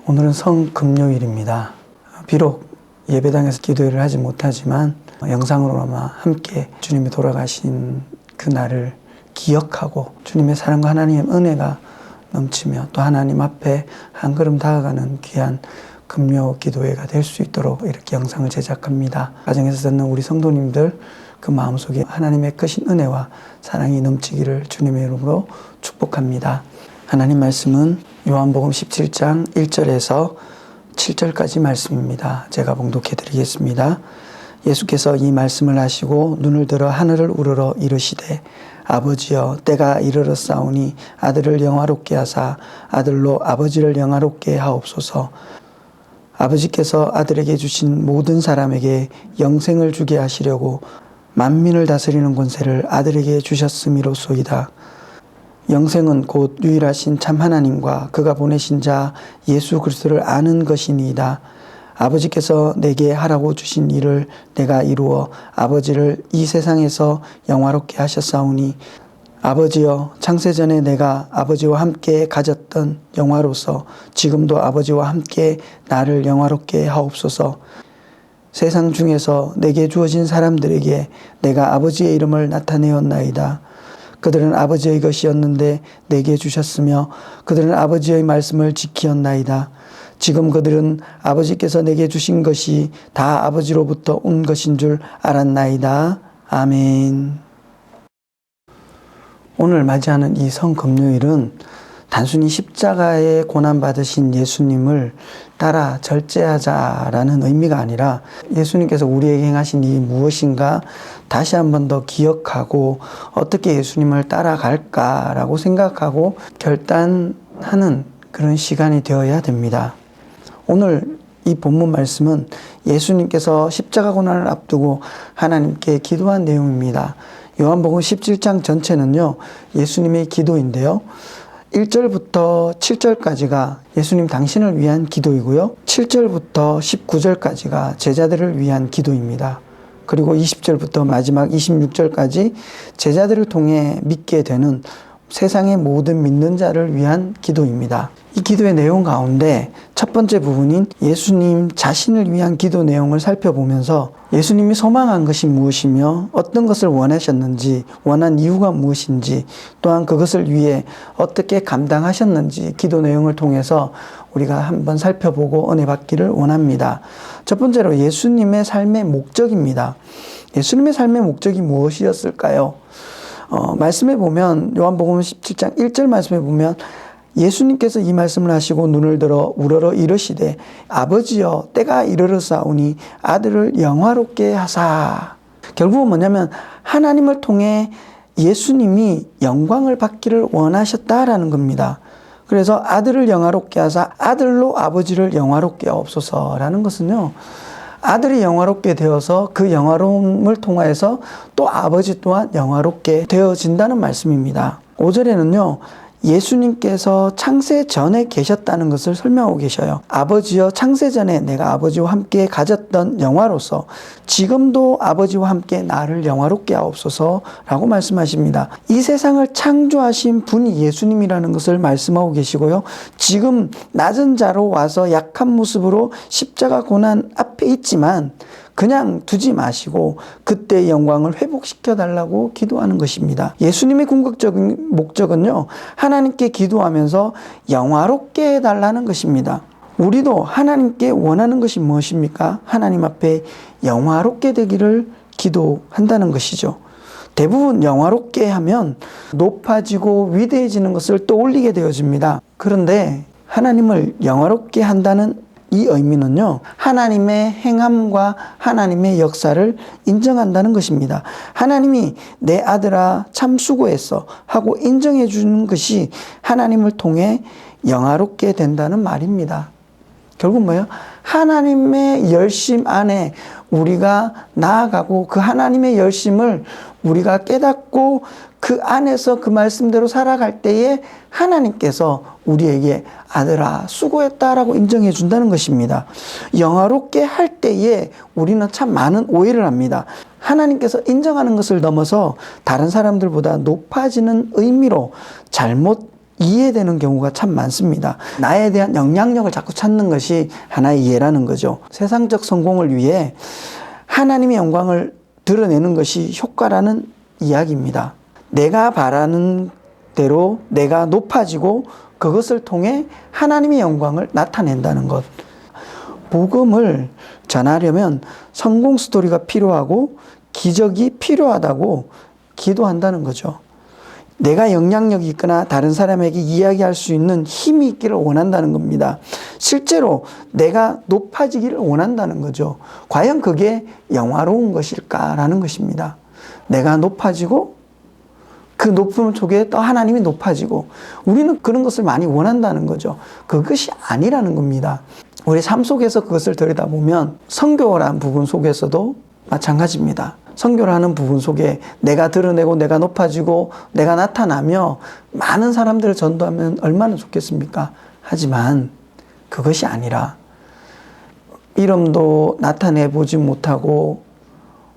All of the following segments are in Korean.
오늘은 성금요일입니다. 비록 예배당에서 기도회를 하지 못하지만 영상으로나마 함께 주님이 돌아가신 그날을 기억하고 주님의 사랑과 하나님의 은혜가 넘치며 또 하나님 앞에 한 걸음 다가가는 귀한 금요 기도회가 될 수 있도록 이렇게 영상을 제작합니다. 가정에서 듣는 우리 성도님들 그 마음속에 하나님의 크신 은혜와 사랑이 넘치기를 주님의 이름으로 축복합니다. 하나님 말씀은 요한복음 17장 1절에서 7절까지 말씀입니다. 제가 봉독해 드리겠습니다. 예수께서 이 말씀을 하시고 눈을 들어 하늘을 우러러 이르시되 아버지여 때가 이르렀사오니 아들을 영화롭게 하사 아들로 아버지를 영화롭게 하옵소서. 아버지께서 아들에게 주신 모든 사람에게 영생을 주게 하시려고 만민을 다스리는 권세를 아들에게 주셨음이로소이다. 영생은 곧 유일하신 참 하나님과 그가 보내신 자 예수 그리스도를 아는 것이니이다. 아버지께서 내게 하라고 주신 일을 내가 이루어 아버지를 이 세상에서 영화롭게 하셨사오니 아버지여 창세전에 내가 아버지와 함께 가졌던 영화로서 지금도 아버지와 함께 나를 영화롭게 하옵소서. 세상 중에서 내게 주어진 사람들에게 내가 아버지의 이름을 나타내었나이다. 그들은 아버지의 것이었는데 내게 주셨으며 그들은 아버지의 말씀을 지키었나이다. 지금 그들은 아버지께서 내게 주신 것이 다 아버지로부터 온 것인 줄 알았나이다. 아멘. 오늘 맞이하는 이 성금요일은 단순히 십자가에 고난받으신 예수님을 따라 절제하자라는 의미가 아니라 예수님께서 우리에게 행하신 이 무엇인가 다시 한 번 더 기억하고 어떻게 예수님을 따라갈까라고 생각하고 결단하는 그런 시간이 되어야 됩니다. 오늘 이 본문 말씀은 예수님께서 십자가 고난을 앞두고 하나님께 기도한 내용입니다. 요한복음 17장 전체는요, 예수님의 기도인데요. 1절부터 7절까지가 예수님 당신을 위한 기도이고요. 7절부터 19절까지가 제자들을 위한 기도입니다. 그리고 20절부터 마지막 26절까지 제자들을 통해 믿게 되는 세상의 모든 믿는 자를 위한 기도입니다. 이 기도의 내용 가운데 첫 번째 부분인 예수님 자신을 위한 기도 내용을 살펴보면서 예수님이 소망한 것이 무엇이며 어떤 것을 원하셨는지, 원한 이유가 무엇인지, 또한 그것을 위해 어떻게 감당하셨는지 기도 내용을 통해서 우리가 한번 살펴보고 은혜 받기를 원합니다. 첫 번째로 예수님의 삶의 목적입니다. 예수님의 삶의 목적이 무엇이었을까요? 말씀에 보면 요한복음 17장 1절 말씀에 보면 예수님께서 이 말씀을 하시고 눈을 들어 우러러 이르시되 아버지여 때가 이르렀사오니 아들을 영화롭게 하사. 결국은 뭐냐면 하나님을 통해 예수님이 영광을 받기를 원하셨다라는 겁니다. 그래서 아들을 영화롭게 하사 아들로 아버지를 영화롭게 하옵소서라는 것은요, 아들이 영화롭게 되어서 그 영화로움을 통하여서 또 아버지 또한 영화롭게 되어진다는 말씀입니다. 5절에는요, 예수님께서 창세 전에 계셨다는 것을 설명하고 계셔요. 아버지여 창세 전에 내가 아버지와 함께 가졌던 영화로서 지금도 아버지와 함께 나를 영화롭게 하옵소서라고 말씀하십니다. 이 세상을 창조하신 분이 예수님이라는 것을 말씀하고 계시고요. 지금 낮은 자로 와서 약한 모습으로 십자가 고난 앞에 있지만 그냥 두지 마시고 그때의 영광을 회복시켜 달라고 기도하는 것입니다. 예수님의 궁극적인 목적은요, 하나님께 기도하면서 영화롭게 해달라는 것입니다. 우리도 하나님께 원하는 것이 무엇입니까? 하나님 앞에 영화롭게 되기를 기도한다는 것이죠. 대부분 영화롭게 하면 높아지고 위대해지는 것을 떠올리게 되어집니다. 그런데 하나님을 영화롭게 한다는 이 의미는요, 하나님의 행함과 하나님의 역사를 인정한다는 것입니다. 하나님이 내 아들아 참 수고했어 하고 인정해 주는 것이 하나님을 통해 영화롭게 된다는 말입니다. 결국 뭐예요? 하나님의 열심 안에 우리가 나아가고 그 하나님의 열심을 우리가 깨닫고 그 안에서 그 말씀대로 살아갈 때에 하나님께서 우리에게 아들아 수고했다라고 인정해 준다는 것입니다. 영화롭게 할 때에 우리는 참 많은 오해를 합니다. 하나님께서 인정하는 것을 넘어서 다른 사람들보다 높아지는 의미로 잘못 이해되는 경우가 참 많습니다. 나에 대한 영향력을 자꾸 찾는 것이 하나의 이해라는 거죠. 세상적 성공을 위해 하나님의 영광을 드러내는 것이 효과라는 이야기입니다. 내가 바라는 대로 내가 높아지고 그것을 통해 하나님의 영광을 나타낸다는 것. 복음을 전하려면 성공 스토리가 필요하고 기적이 필요하다고 기도한다는 거죠. 내가 영향력이 있거나 다른 사람에게 이야기할 수 있는 힘이 있기를 원한다는 겁니다. 실제로 내가 높아지기를 원한다는 거죠. 과연 그게 영화로운 것일까라는 것입니다. 내가 높아지고 그 높음 속에 또 하나님이 높아지고 우리는 그런 것을 많이 원한다는 거죠. 그것이 아니라는 겁니다. 우리 삶 속에서 그것을 들여다보면 선교라는 부분 속에서도 마찬가지입니다. 선교라는 부분 속에 내가 드러내고 내가 높아지고 내가 나타나며 많은 사람들을 전도하면 얼마나 좋겠습니까? 하지만 그것이 아니라 이름도 나타내보지 못하고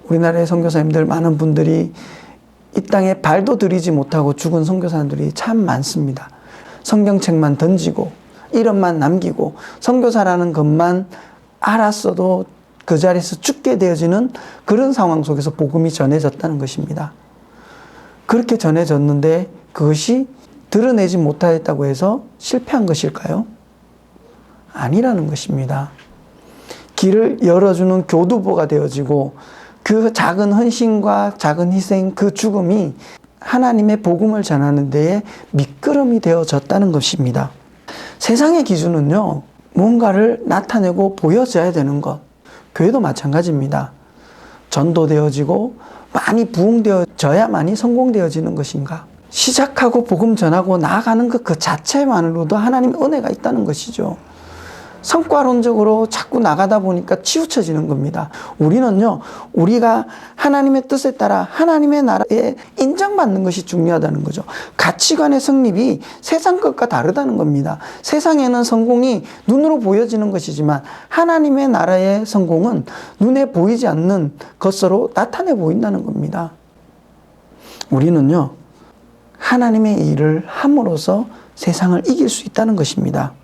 우리나라의 선교사님들 많은 분들이 이 땅에 발도 들이지 못하고 죽은 선교사님들이 참 많습니다. 성경책만 던지고 이름만 남기고 선교사라는 것만 알았어도 그 자리에서 죽게 되어지는 그런 상황 속에서 복음이 전해졌다는 것입니다. 그렇게 전해졌는데 그것이 드러내지 못하였다고 해서 실패한 것일까요? 아니라는 것입니다. 길을 열어주는 교두보가 되어지고 그 작은 헌신과 작은 희생, 그 죽음이 하나님의 복음을 전하는 데에 미끄럼이 되어졌다는 것입니다. 세상의 기준은요, 뭔가를 나타내고 보여져야 되는 것. 교회도 마찬가지입니다. 전도되어지고 많이 부흥되어져야만이 성공되어지는 것인가? 시작하고 복음 전하고 나아가는 것 그 자체만으로도 하나님의 은혜가 있다는 것이죠. 성과론적으로 자꾸 나가다 보니까 치우쳐지는 겁니다. 우리는요, 우리가 하나님의 뜻에 따라 하나님의 나라에 인정받는 것이 중요하다는 거죠. 가치관의 성립이 세상 것과 다르다는 겁니다. 세상에는 성공이 눈으로 보여지는 것이지만 하나님의 나라의 성공은 눈에 보이지 않는 것으로 나타내 보인다는 겁니다. 우리는요, 하나님의 일을 함으로써 세상을 이길 수 있다는 것입니다.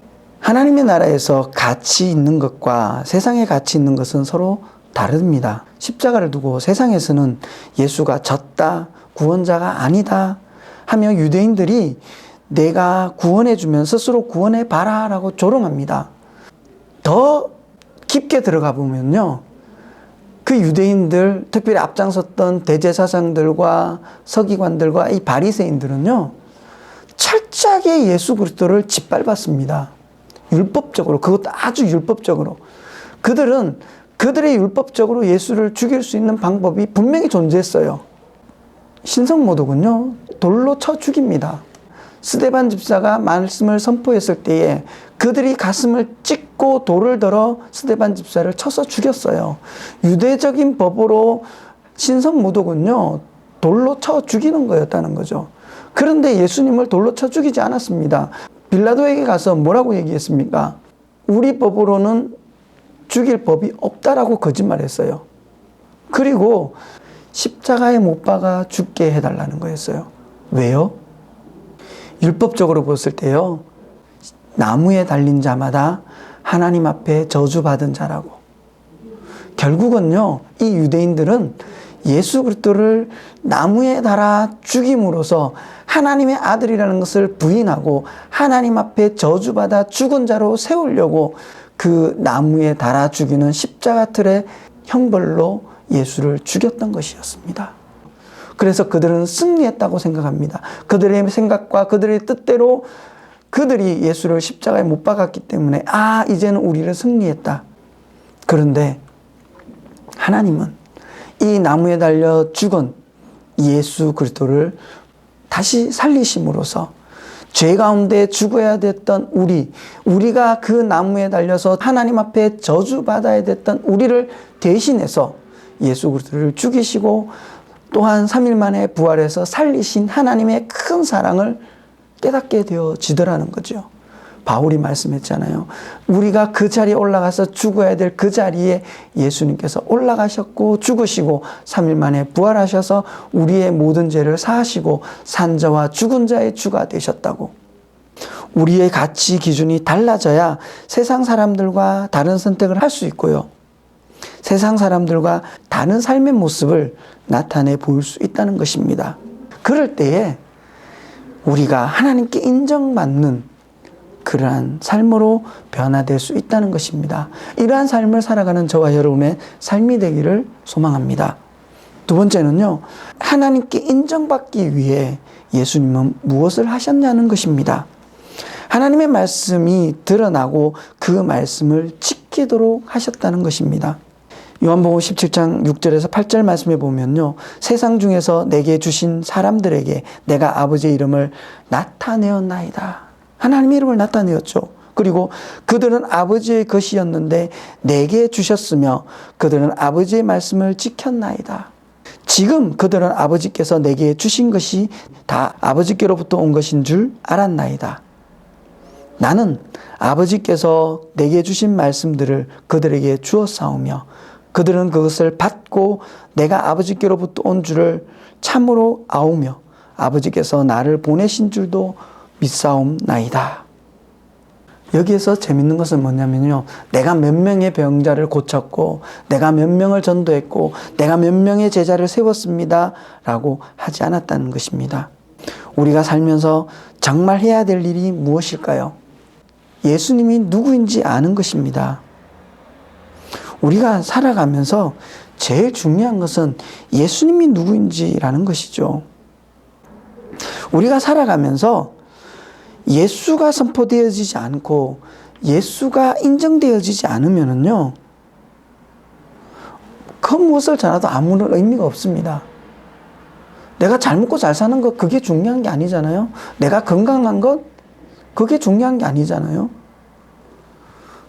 하나님의 나라에서 가치 있는 것과 세상에 가치 있는 것은 서로 다릅니다. 십자가를 두고 세상에서는 예수가 졌다, 구원자가 아니다 하며 유대인들이 내가 구원해주면 스스로 구원해봐라 라고 조롱합니다. 더 깊게 들어가 보면요, 그 유대인들, 특별히 앞장섰던 대제사장들과 서기관들과 이 바리새인들은요, 철저하게 예수 그리스도를 짓밟았습니다. 율법적으로, 그것도 아주 율법적으로. 그들은 그들의 율법적으로 예수를 죽일 수 있는 방법이 분명히 존재했어요. 신성모독은요, 돌로 쳐 죽입니다. 스데반 집사가 말씀을 선포했을 때에 그들이 가슴을 찢고 돌을 들어 스데반 집사를 쳐서 죽였어요. 유대적인 법으로 신성모독은요, 돌로 쳐 죽이는 거였다는 거죠. 그런데 예수님을 돌로 쳐 죽이지 않았습니다. 빌라도에게 가서 뭐라고 얘기했습니까? 우리 법으로는 죽일 법이 없다라고 거짓말했어요. 그리고 십자가에 못 박아 죽게 해달라는 거였어요. 왜요? 율법적으로 봤을 때요, 나무에 달린 자마다 하나님 앞에 저주받은 자라고. 결국은요, 이 유대인들은 예수 그리스도를 나무에 달아 죽임으로써 하나님의 아들이라는 것을 부인하고 하나님 앞에 저주받아 죽은 자로 세우려고 그 나무에 달아 죽이는 십자가 틀의 형벌로 예수를 죽였던 것이었습니다. 그래서 그들은 승리했다고 생각합니다. 그들의 생각과 그들의 뜻대로 그들이 예수를 십자가에 못 박았기 때문에 이제는 우리를 승리했다. 그런데 하나님은 이 나무에 달려 죽은 예수 그리스도를 다시 살리심으로써 죄 가운데 죽어야 됐던 우리가 그 나무에 달려서 하나님 앞에 저주받아야 됐던 우리를 대신해서 예수 그리스도를 죽이시고 또한 3일 만에 부활해서 살리신 하나님의 큰 사랑을 깨닫게 되어지더라는 거죠. 바울이 말씀했잖아요. 우리가 그 자리에 올라가서 죽어야 될 그 자리에 예수님께서 올라가셨고 죽으시고 3일 만에 부활하셔서 우리의 모든 죄를 사하시고 산자와 죽은 자의 주가 되셨다고. 우리의 가치 기준이 달라져야 세상 사람들과 다른 선택을 할 수 있고요. 세상 사람들과 다른 삶의 모습을 나타내 보일 수 있다는 것입니다. 그럴 때에 우리가 하나님께 인정받는 그러한 삶으로 변화될 수 있다는 것입니다. 이러한 삶을 살아가는 저와 여러분의 삶이 되기를 소망합니다. 두 번째는요, 하나님께 인정받기 위해 예수님은 무엇을 하셨냐는 것입니다. 하나님의 말씀이 드러나고 그 말씀을 지키도록 하셨다는 것입니다. 요한복음 17장 6절에서 8절 말씀에 보면요, 세상 중에서 내게 주신 사람들에게 내가 아버지의 이름을 나타내었나이다. 하나님의 이름을 나타내었죠. 그리고 그들은 아버지의 것이었는데 내게 주셨으며 그들은 아버지의 말씀을 지켰나이다. 지금 그들은 아버지께서 내게 주신 것이 다 아버지께로부터 온 것인 줄 알았나이다. 나는 아버지께서 내게 주신 말씀들을 그들에게 주었사오며 그들은 그것을 받고 내가 아버지께로부터 온 줄을 참으로 아오며 아버지께서 나를 보내신 줄도 믿사옵나이다. 여기에서 재밌는 것은 뭐냐면요, 내가 몇 명의 병자를 고쳤고 내가 몇 명을 전도했고 내가 몇 명의 제자를 세웠습니다 라고 하지 않았다는 것입니다. 우리가 살면서 정말 해야 될 일이 무엇일까요? 예수님이 누구인지 아는 것입니다. 우리가 살아가면서 제일 중요한 것은 예수님이 누구인지라는 것이죠. 우리가 살아가면서 예수가 선포되어지지 않고 예수가 인정되어지지 않으면요, 그 무엇을 전하도 아무런 의미가 없습니다. 내가 잘 먹고 잘 사는 것, 그게 중요한 게 아니잖아요. 내가 건강한 것, 그게 중요한 게 아니잖아요.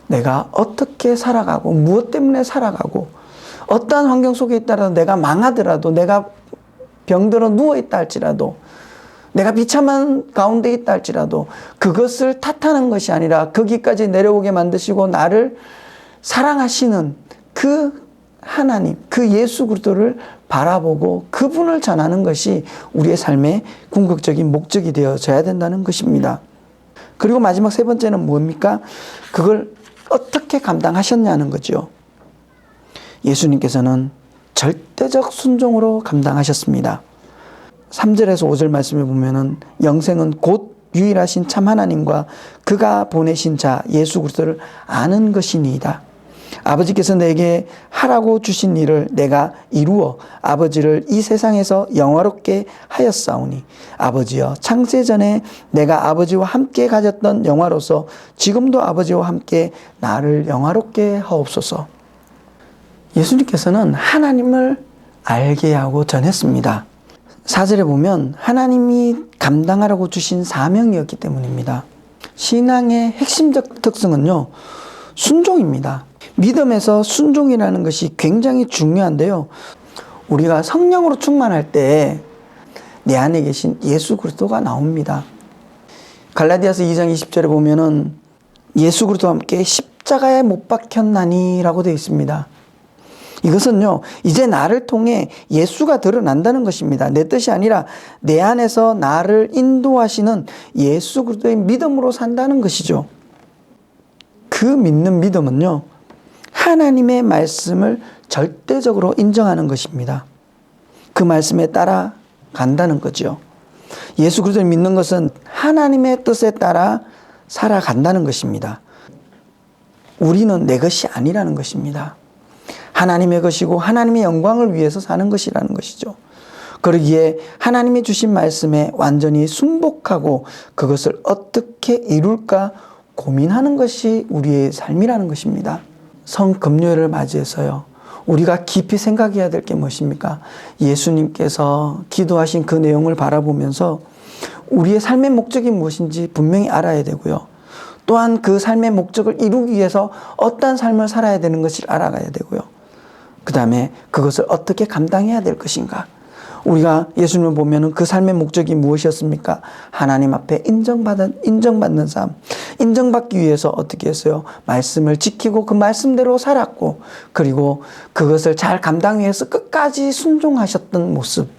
내가 어떻게 살아가고 무엇 때문에 살아가고 어떠한 환경 속에 있더라도 내가 망하더라도 내가 병들어 누워있다 할지라도 내가 비참한 가운데 있다 할지라도 그것을 탓하는 것이 아니라 거기까지 내려오게 만드시고 나를 사랑하시는 그 하나님, 그 예수 그리스도를 바라보고 그분을 전하는 것이 우리의 삶의 궁극적인 목적이 되어져야 된다는 것입니다. 그리고 마지막 세 번째는 뭡니까? 그걸 어떻게 감당하셨냐는 거죠. 예수님께서는 절대적 순종으로 감당하셨습니다. 3절에서 5절 말씀에 보면은 영생은 곧 유일하신 참 하나님과 그가 보내신 자 예수 그리스도를 아는 것이니이다. 아버지께서 내게 하라고 주신 일을 내가 이루어 아버지를 이 세상에서 영화롭게 하였사오니 아버지여 창세전에 내가 아버지와 함께 가졌던 영화로서 지금도 아버지와 함께 나를 영화롭게 하옵소서. 예수님께서는 하나님을 알게 하고 전했습니다. 4절에 보면 하나님이 감당하라고 주신 사명이었기 때문입니다. 신앙의 핵심적 특성은요, 순종입니다. 믿음에서 순종이라는 것이 굉장히 중요한데요, 우리가 성령으로 충만할 때 내 안에 계신 예수 그리스도가 나옵니다. 갈라디아서 2장 20절에 보면은 예수 그리스도와 함께 십자가에 못 박혔나니 라고 되어 있습니다. 이것은요, 이제 나를 통해 예수가 드러난다는 것입니다. 내 뜻이 아니라 내 안에서 나를 인도하시는 예수 그리스도의 믿음으로 산다는 것이죠. 그 믿는 믿음은요, 하나님의 말씀을 절대적으로 인정하는 것입니다. 그 말씀에 따라 간다는 거죠. 예수 그리스도를 믿는 것은 하나님의 뜻에 따라 살아간다는 것입니다. 우리는 내 것이 아니라는 것입니다. 하나님의 것이고 하나님의 영광을 위해서 사는 것이라는 것이죠. 그러기에 하나님이 주신 말씀에 완전히 순복하고 그것을 어떻게 이룰까 고민하는 것이 우리의 삶이라는 것입니다. 성금요일을 맞이해서요, 우리가 깊이 생각해야 될 게 무엇입니까? 예수님께서 기도하신 그 내용을 바라보면서 우리의 삶의 목적이 무엇인지 분명히 알아야 되고요, 또한 그 삶의 목적을 이루기 위해서 어떤 삶을 살아야 되는 것을 알아가야 되고요, 그 다음에 그것을 어떻게 감당해야 될 것인가. 우리가 예수님을 보면은 그 삶의 목적이 무엇이었습니까? 하나님 앞에 인정받는 삶. 인정받기 위해서 어떻게 했어요? 말씀을 지키고 그 말씀대로 살았고, 그리고 그것을 잘 감당하기 위해서 끝까지 순종하셨던 모습.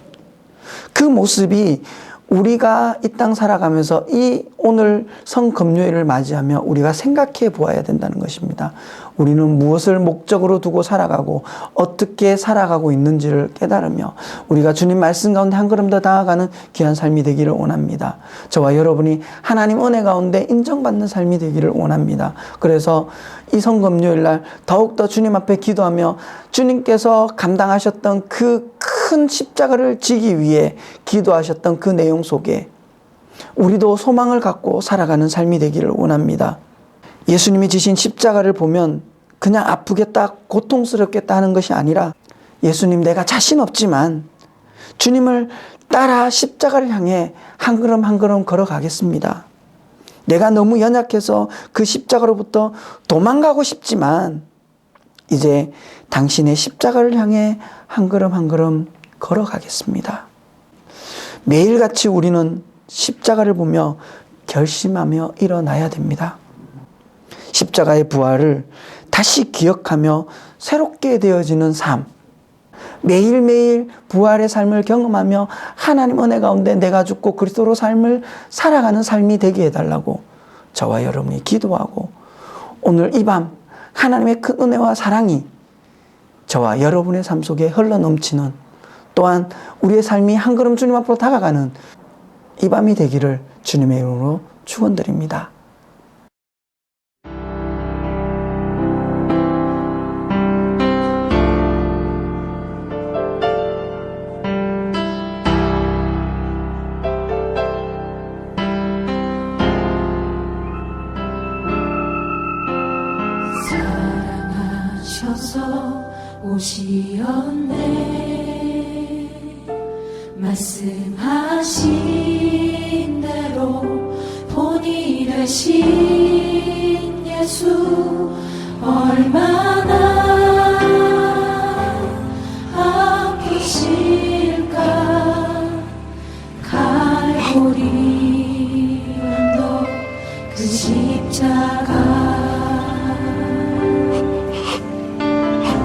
그 모습이 우리가 이 땅 살아가면서 이 오늘 성금요일을 맞이하며 우리가 생각해 보아야 된다는 것입니다. 우리는 무엇을 목적으로 두고 살아가고 어떻게 살아가고 있는지를 깨달으며 우리가 주님 말씀 가운데 한 걸음 더 나아가는 귀한 삶이 되기를 원합니다. 저와 여러분이 하나님 은혜 가운데 인정받는 삶이 되기를 원합니다. 그래서 이 성금요일 날 더욱더 주님 앞에 기도하며 주님께서 감당하셨던 그 큰 십자가를 지기 위해 기도하셨던 그 내용 속에 우리도 소망을 갖고 살아가는 삶이 되기를 원합니다. 예수님이 지신 십자가를 보면 그냥 아프겠다, 고통스럽겠다 하는 것이 아니라 예수님 내가 자신 없지만 주님을 따라 십자가를 향해 한 걸음 한 걸음 걸어가겠습니다. 내가 너무 연약해서 그 십자가로부터 도망가고 싶지만 이제 당신의 십자가를 향해 한 걸음 한 걸음 걸어가겠습니다. 매일같이 우리는 십자가를 보며 결심하며 일어나야 됩니다. 십자가의 부활을 다시 기억하며 새롭게 되어지는 삶, 매일매일 부활의 삶을 경험하며 하나님 은혜 가운데 내가 죽고 그리스도로 삶을 살아가는 삶이 되게 해달라고 저와 여러분이 기도하고 오늘 이 밤 하나님의 큰 은혜와 사랑이 저와 여러분의 삶 속에 흘러넘치는 또한 우리의 삶이 한 걸음 주님 앞으로 다가가는 이 밤이 되기를 주님의 이름으로 축원드립니다. 사랑하셔서 오시었네 말씀하신 대로 본이 되신 예수 얼마나 아프실까 갈보리 언덕 그 십자가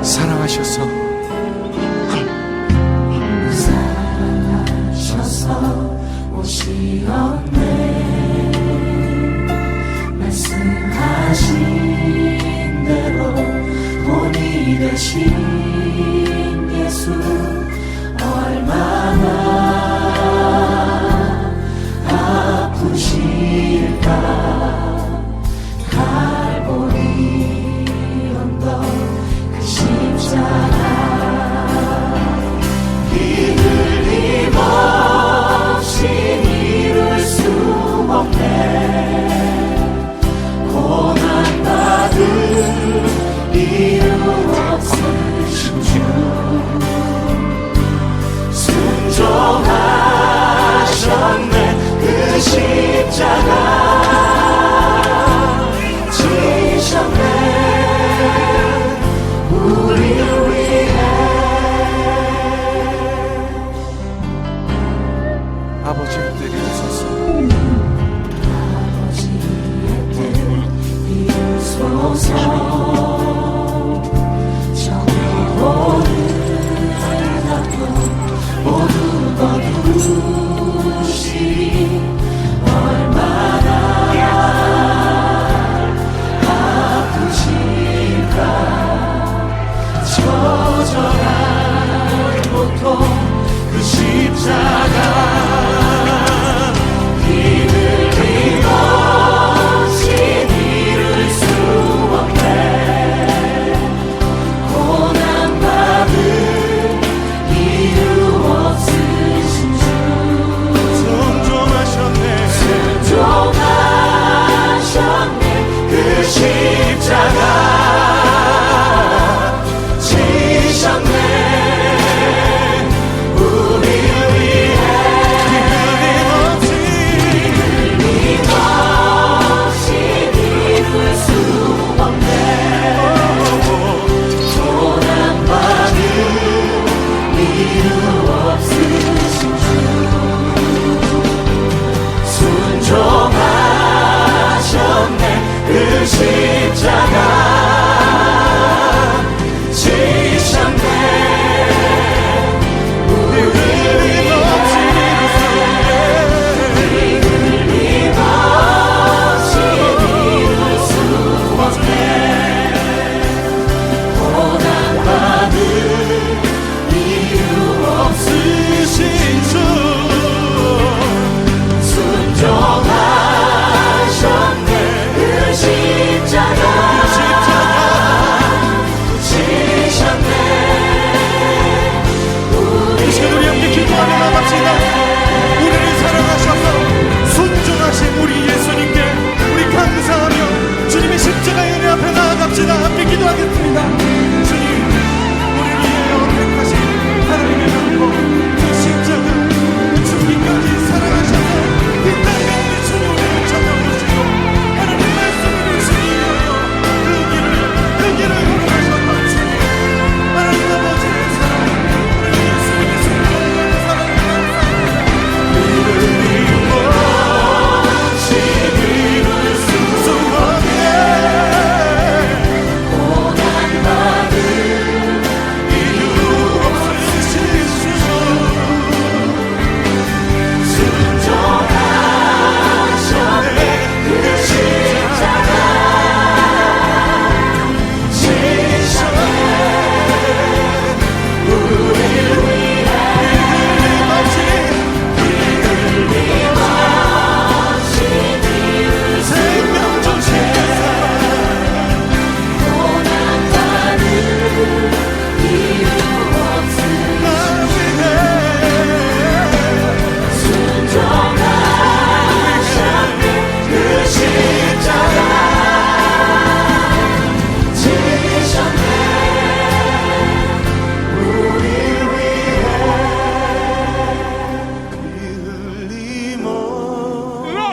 사랑하셔서 오시었네 말씀하신 대로 본이 되신 예수 얼마나 아프실까 갈보리 언덕 그 십자가 이들 힘없이 이룰 수 없네 고난받은 이유 없으신 주 순종하셨네 그 십자가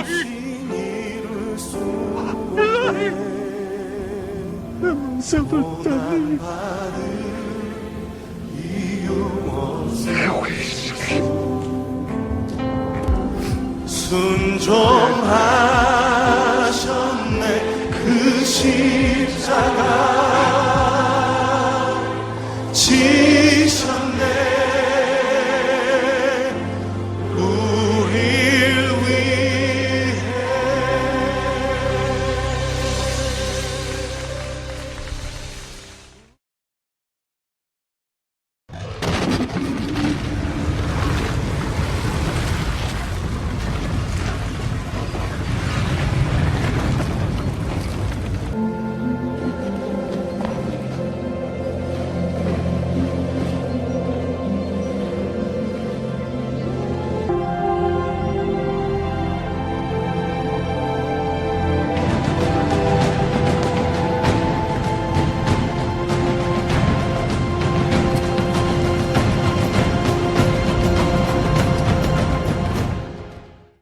이룰 수 없네 고난받을 이유 없네 순종하셨네 그 십자가